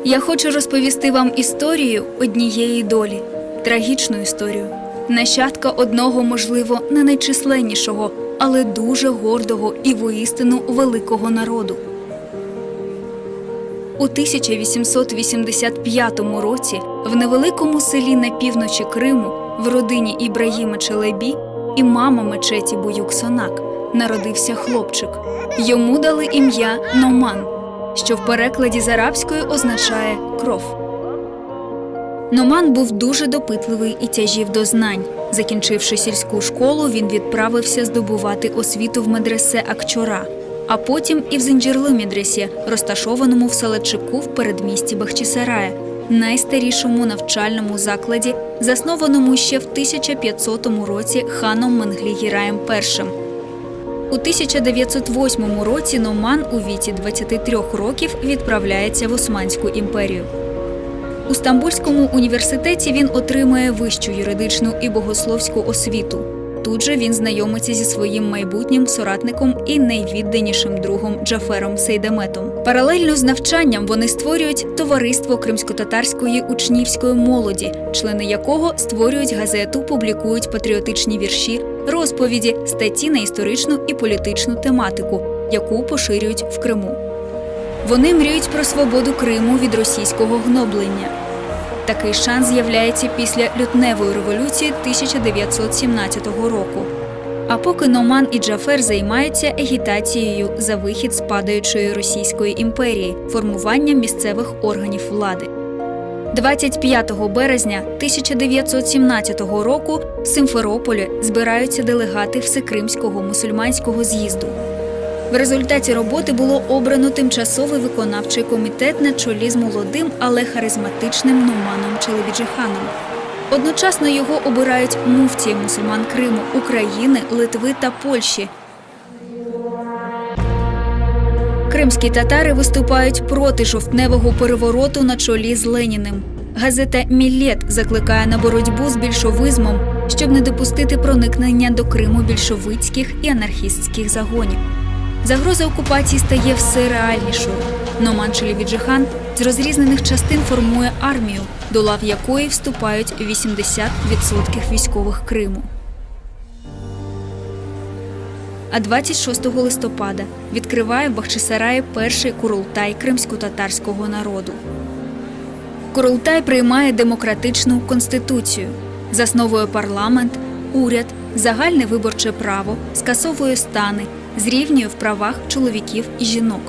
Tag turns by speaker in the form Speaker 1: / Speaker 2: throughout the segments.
Speaker 1: Я хочу розповісти вам історію однієї долі, трагічну історію. Нащадка одного, можливо, не найчисленнішого, але дуже гордого і воістину великого народу. У 1885 році в невеликому селі на півночі Криму в родині Ібрагіма Челебі і мама Мечеті Буюк-Сонак народився хлопчик. Йому дали ім'я Номан, що в перекладі з арабської означає «кров». Номан був дуже допитливий і тяжів до знань. Закінчивши сільську школу, він відправився здобувати освіту в медресе Акчора, а потім і в Зинджирлу-медресі, розташованому в Салатчику в передмісті Бахчисарая, найстарішому навчальному закладі, заснованому ще в 1500 році ханом Менглі Гіраєм І. У 1908 році Номан у віці 23 років відправляється в Османську імперію. У Стамбульському університеті він отримує вищу юридичну і богословську освіту. Тут же він знайомиться зі своїм майбутнім соратником і найвідданішим другом Джафером Сейдаметом. Паралельно з навчанням вони створюють товариство кримськотатарської учнівської молоді, члени якого створюють газету, публікують патріотичні вірші, розповіді, статті на історичну і політичну тематику, яку поширюють в Криму. Вони мріють про свободу Криму від російського гноблення. Такий шанс з'являється після лютневої революції 1917 року. А поки Номан і Джафер займаються агітацією за вихід з падаючої Російської імперії, формуванням місцевих органів влади. 25 березня 1917 року в Симферополі збираються делегати Всекримського мусульманського з'їзду. В результаті роботи було обрано тимчасовий виконавчий комітет на чолі з молодим, але харизматичним Номаном Челебіджиханом. Одночасно його обирають муфтієм мусульман Криму, України, Литви та Польщі. Кримські татари виступають проти жовтневого перевороту на чолі з Леніним. Газета «Міллет» закликає на боротьбу з більшовизмом, щоб не допустити проникнення до Криму більшовицьких і анархістських загонів. Загроза окупації стає все реальнішою. Номан Челебіджихан з розрізнених частин формує армію, до лав якої вступають 80% військових Криму. А 26 листопада відкриває в Бахчисараї перший Курултай кримськотатарського народу. Курултай приймає демократичну конституцію, засновує парламент, уряд, загальне виборче право, скасовує стани, зрівнює в правах чоловіків і жінок.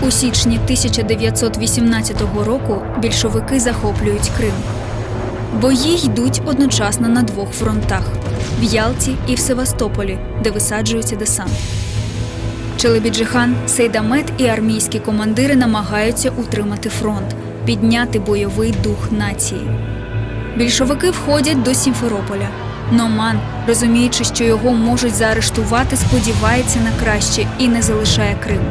Speaker 1: У січні 1918 року більшовики захоплюють Крим. Бої йдуть одночасно на двох фронтах – в Ялті і в Севастополі, де висаджується десант. Челебіджихан, Сейдамет і армійські командири намагаються утримати фронт, підняти бойовий дух нації. Більшовики входять до Сімферополя. Номан, розуміючи, що його можуть заарештувати, сподівається на краще і не залишає Крим.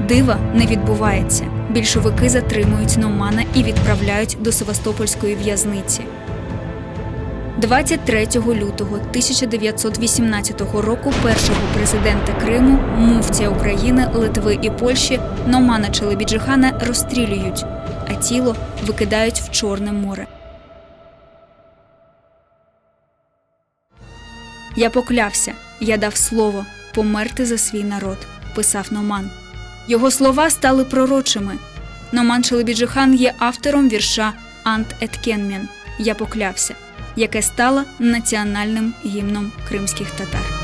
Speaker 1: Дива не відбувається. Більшовики затримують Номана і відправляють до Севастопольської в'язниці. 23 лютого 1918 року першого президента Криму, муфтія України, Литви і Польщі Номана Челебіджихана розстрілюють, а тіло викидають в Чорне море. «Я поклявся, я дав слово померти за свій народ», – писав Номан. Його слова стали пророчими. Номан Челебіджихан є автором вірша «Ант еткенмен» – «Я поклявся», яке стало національним гімном кримських татар.